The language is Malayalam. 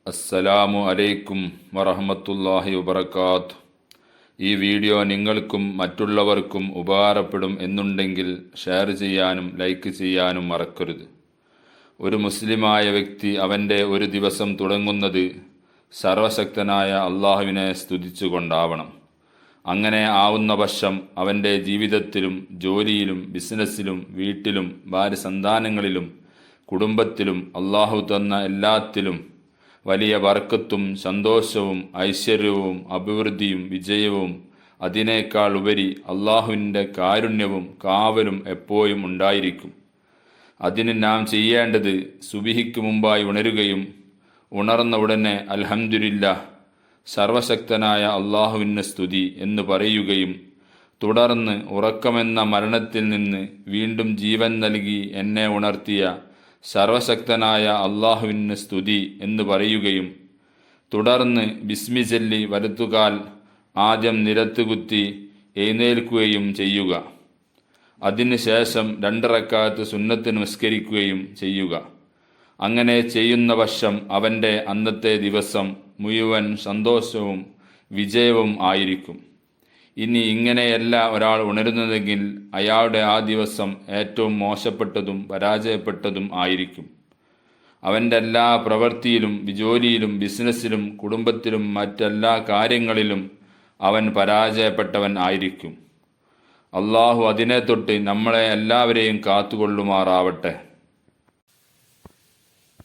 അസ്സലാമു അലൈക്കും വറഹ്മത്തുള്ളാഹി വബറകാതുഹു. ഈ വീഡിയോ നിങ്ങൾക്കും മറ്റുള്ളവർക്കും ഉപകാരപ്പെടും എന്നുണ്ടെങ്കിൽ ഷെയർ ചെയ്യാനും ലൈക്ക് ചെയ്യാനും മറക്കരുത്. ഒരു മുസ്ലിമായ വ്യക്തി അവൻ്റെ ഒരു ദിവസം തുടങ്ങുന്നത് സർവശക്തനായ അള്ളാഹുവിനെ സ്തുതിച്ചുകൊണ്ടാവണം. അങ്ങനെ ആവുന്ന പക്ഷം അവൻ്റെ ജീവിതത്തിലും ജോലിയിലും ബിസിനസ്സിലും വീട്ടിലും ഭാര്യ സന്താനങ്ങളിലും കുടുംബത്തിലും അള്ളാഹു തന്ന എല്ലാത്തിലും വലിയ ബർക്കത്തും സന്തോഷവും ഐശ്വര്യവും അഭിവൃദ്ധിയും വിജയവും അതിനേക്കാൾ ഉപരി അള്ളാഹുവിൻ്റെ കാരുണ്യവും കാവലും എപ്പോഴും ഉണ്ടായിരിക്കും. അതിന് നാം ചെയ്യേണ്ടത് സുബിഹിക്ക് മുമ്പായി ഉണരുകയും ഉണർന്ന ഉടനെ അൽഹംദുലില്ലാഹ്, സർവശക്തനായ അള്ളാഹുവിന് സ്തുതി എന്ന് പറയുകയും തുടർന്ന് ഉറക്കമെന്ന മരണത്തിൽ നിന്ന് വീണ്ടും ജീവൻ നൽകി എന്നെ ഉണർത്തിയ സർവശക്തനായ അള്ളാഹുവിന് സ്തുതി എന്ന് പറയുകയും തുടർന്ന് ബിസ്മി ചൊല്ലി വലത്തുകാൽ ആദ്യം നിലത്തുകുത്തി എഴുന്നേൽക്കുകയും ചെയ്യുക. അതിനുശേഷം 2 റക്അത്ത് സുന്നത്ത് നമസ്കരിക്കുകയും ചെയ്യുക. അങ്ങനെ ചെയ്യുന്ന പക്ഷം അവൻ്റെ അന്നത്തെ ദിവസം മുഴുവൻ സന്തോഷവും വിജയവും ആയിരിക്കും. ഇനി ഇങ്ങനെയല്ല ഒരാൾ ഉണരുന്നതെങ്കിൽ അയാളുടെ ആ ദിവസം ഏറ്റവും മോശപ്പെട്ടതും പരാജയപ്പെട്ടതും ആയിരിക്കും. അവൻ്റെ എല്ലാ പ്രവൃത്തിയിലും ജോലിയിലും ബിസിനസ്സിലും കുടുംബത്തിലും മറ്റെല്ലാ കാര്യങ്ങളിലും അവൻ പരാജയപ്പെട്ടവൻ ആയിരിക്കും. അള്ളാഹു അതിനെ തൊട്ട് നമ്മളെ എല്ലാവരെയും കാത്തുകൊള്ളുമാറാവട്ടെ.